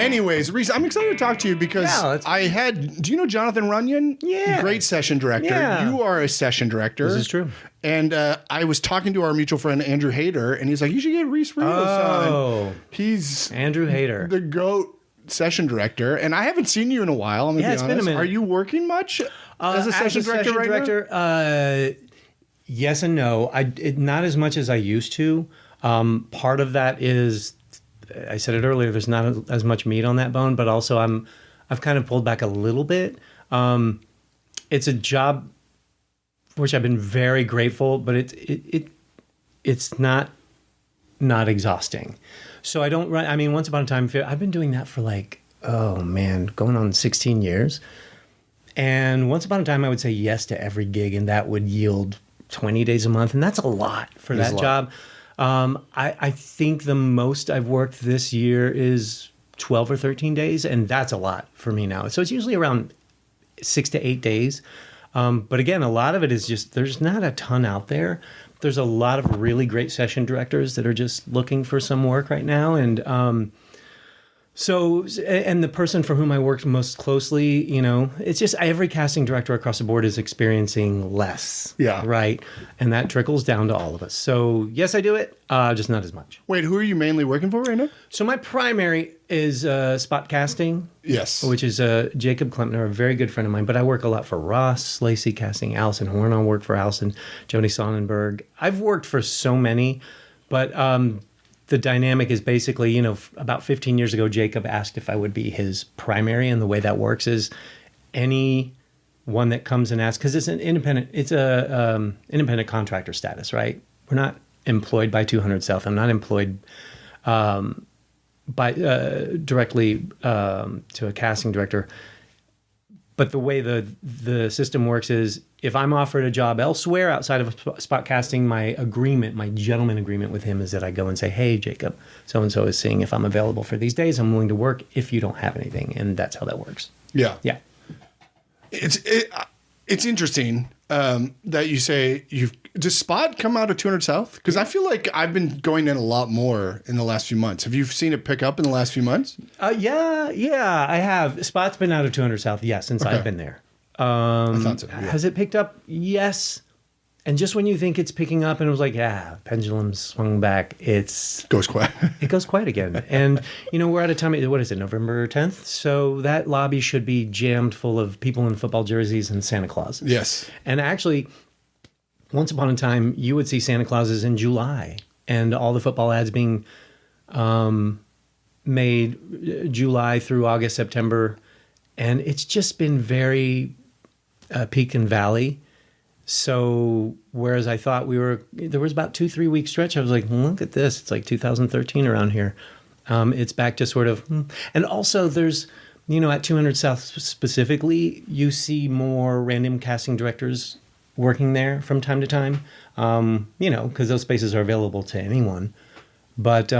Anyways, Reece, I'm excited to talk to you because do you know Jonathan Runyon? Yeah. Great session director. Yeah. You are a session director. This is true. And I was talking to our mutual friend, Andrew Hayter, and he's like, you should get Reece Rios on. He's Andrew Hayter, the GOAT session director. And I haven't seen you in a while. I'm going to be honest. Been a minute. Are you working much as a session director now? Yes and no. Not as much as I used to. Part of that is, I said it earlier, there's not as much meat on that bone, but also I've kind of pulled back a little bit. It's a job for which I've been very grateful, but it's not exhausting. So I don't run. I mean, once upon a time, I've been doing that for going on 16 years. And once upon a time, I would say yes to every gig, and that would yield 20 days a month. And that's a lot for that job. I think the most I've worked this year is 12 or 13 days, and that's a lot for me now. So it's usually around 6 to 8 days. But again, a lot of it is just, there's not a ton out there. There's a lot of really great session directors that are just looking for some work right now. And and the person for whom I worked most closely, it's just every casting director across the board is experiencing less. Yeah. Right. And that trickles down to all of us. So yes, I do it, just not as much. Wait, who are you mainly working for right now? So my primary is spot casting. Yes. Which is Jacob Klempner, a very good friend of mine. But I work a lot for Ross Lacey Casting, Allison Horn. I work for Allison, Joni Sonnenberg. I've worked for so many, but the dynamic is basically, about 15 years ago, Jacob asked if I would be his primary. And the way that works is any one that comes and asks, because it's an independent, independent contractor status, right? We're not employed by 200 South. I'm not employed directly to a casting director. But the way the system works is if I'm offered a job elsewhere outside of spot casting, my gentleman agreement with him is that I go and say, hey, Jacob, so-and-so is seeing if I'm available for these days. I'm willing to work if you don't have anything. And that's how that works. Yeah. Yeah. It's interesting that you say does spot come out of 200 South? Because I feel like I've been going in a lot more in the last few months. Have you seen it pick up in the last few months? Yeah, I have. Spot's been out of 200 South, since I've been there. I thought so. Yeah. Has it picked up? Yes. And just when you think it's picking up and it was like, pendulum swung back, goes quiet. It goes quiet again. And, we're at a time, what is it, November 10th? So that lobby should be jammed full of people in football jerseys and Santa Clauses. Yes. And actually, once upon a time, you would see Santa Clauses in July and all the football ads being made July through August, September. And it's just been very peak and valley. So whereas I thought there was about 2-3 week stretch, I was like, look at this. It's like 2013 around here. It's back to sort of, and also there's, at 200 South specifically, you see more random casting directors working there from time to time, because those spaces are available to anyone. But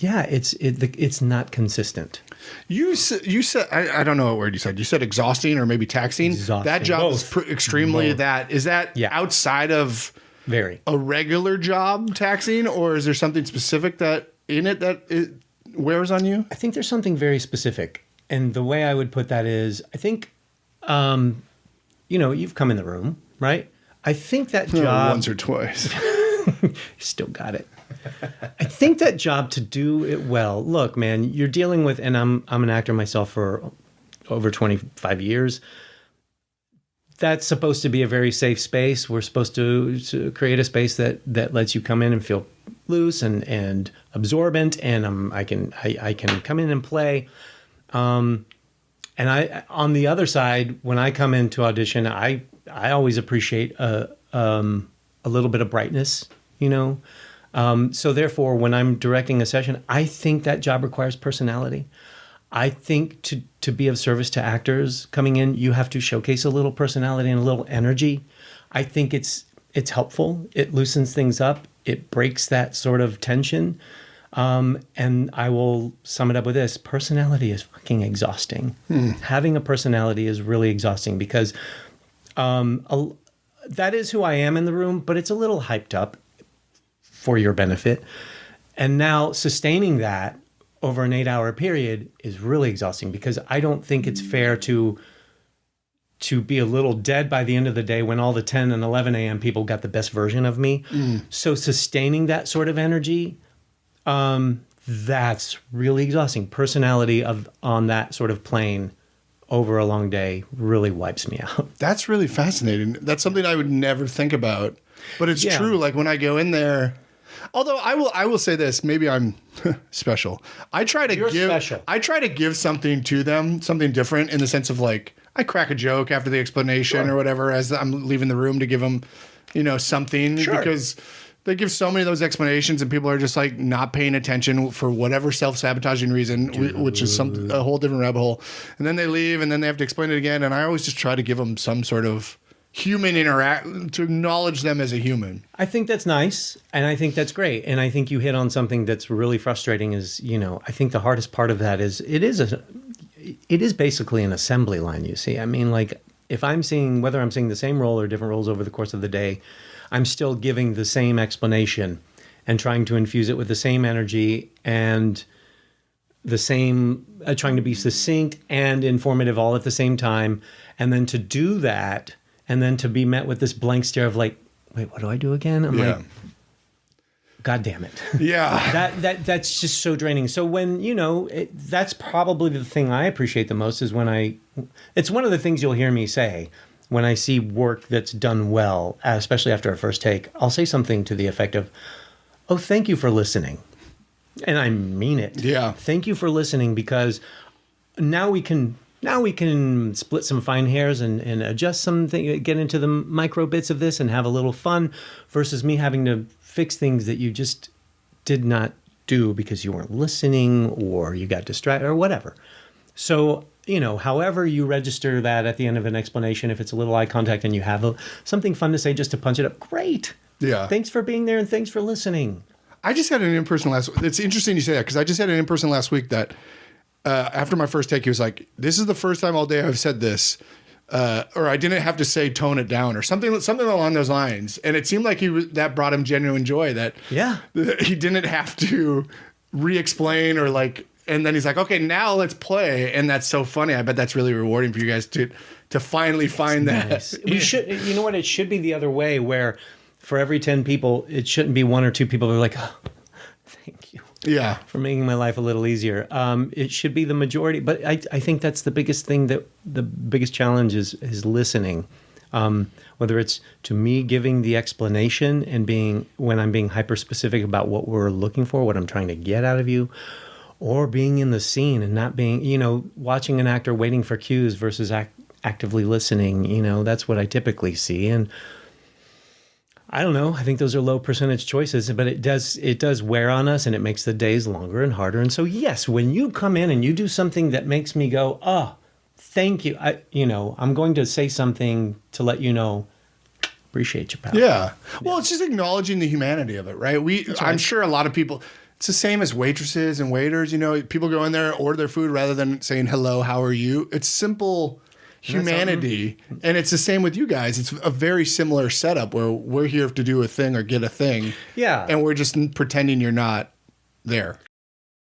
it's not consistent. You said I don't know what word you said. You said exhausting or maybe taxing. Exhausting. That job Both. is extremely Both. that. Is that outside of very a regular job taxing, or is there something specific that it wears on you? I think there's something very specific, and the way I would put that is, I think, you've come in the room, right? I think that job once or twice. Still got it. I think that job, to do it well, look, man, you're dealing with, and I'm an actor myself for over 25 years. That's supposed to be a very safe space. We're supposed to create a space that lets you come in and feel loose and absorbent, and I can come in and play. And I, on the other side, when I come in to audition, I always appreciate a little bit of brightness, So therefore, when I'm directing a session, I think that job requires personality. I think to be of service to actors coming in, you have to showcase a little personality and a little energy. I think it's helpful. It loosens things up. It breaks that sort of tension. And I will sum it up with this. Personality is fucking exhausting. Having a personality is really exhausting because that is who I am in the room, but it's a little hyped up for your benefit. And now sustaining that over an 8-hour period is really exhausting, because I don't think it's fair to be a little dead by the end of the day when all the 10 and 11 a.m. people got the best version of me. So sustaining that sort of energy, that's really exhausting. Personality on that sort of plane over a long day really wipes me out. That's really fascinating. That's something I would never think about, but it's true. Like when I go in there, although I will say this, maybe I'm special. I try to give something to them, something different, in the sense of like, I crack a joke after the explanation or whatever as I'm leaving the room to give them, something, because they give so many of those explanations and people are just like not paying attention for whatever self-sabotaging reason, which is a whole different rabbit hole. And then they leave and then they have to explain it again. And I always just try to give them some sort of human to acknowledge them as a human. I think that's nice. And I think that's great. And I think you hit on something that's really frustrating is, I think the hardest part of that is it is basically an assembly line, you see. I mean, like if whether I'm seeing the same role or different roles over the course of the day, I'm still giving the same explanation and trying to infuse it with the same energy and the same, trying to be succinct and informative all at the same time. And then to do that and then to be met with this blank stare of like, wait, what do I do again? I'm like, God damn it. Yeah. That's just so draining. So when, that's probably the thing I appreciate the most is when it's one of the things you'll hear me say when I see work that's done well, especially after a first take. I'll say something to the effect of, oh, thank you for listening. And I mean it. Yeah. Thank you for listening, because now we can split some fine hairs and adjust something, get into the micro bits of this and have a little fun, versus me having to fix things that you just did not do because you weren't listening or you got distracted or whatever. So, however you register that at the end of an explanation, if it's a little eye contact and you have something fun to say just to punch it up, great. Yeah. Thanks for being there and thanks for listening. I just had an in-person it's interesting you say that, because I just had an in-person last week that after my first take, he was like, this is the first time all day I've said this. Or I didn't have to say tone it down or something along those lines. And it seemed like that brought him genuine joy, that he didn't have to re-explain or like, and then he's like, okay, now let's play. And that's so funny. I bet that's really rewarding for you guys to finally find nice. that. We should, it should be the other way, where for every 10 people, it shouldn't be one or two people who are like, oh, thank you. Yeah. For making my life a little easier. It should be the majority, but I think that's the biggest thing, that the biggest challenge is listening. Whether it's to me giving the explanation and when I'm being hyper specific about what we're looking for, what I'm trying to get out of you, or being in the scene and not being, watching an actor waiting for cues versus actively listening, that's what I typically see. And I don't know. I think those are low percentage choices, but it does wear on us, and it makes the days longer and harder. And so, yes, when you come in and you do something that makes me go, oh, thank you. I'm going to say something to let you know, appreciate you, pal. Yeah. Well, it's just acknowledging the humanity of it, right? I'm sure a lot of people, it's the same as waitresses and waiters. People go in there, order their food rather than saying, hello, how are you? It's simple humanity. And it's the same with you guys. It's a very similar setup where we're here to do a thing or get a thing. Yeah. And we're just pretending you're not there.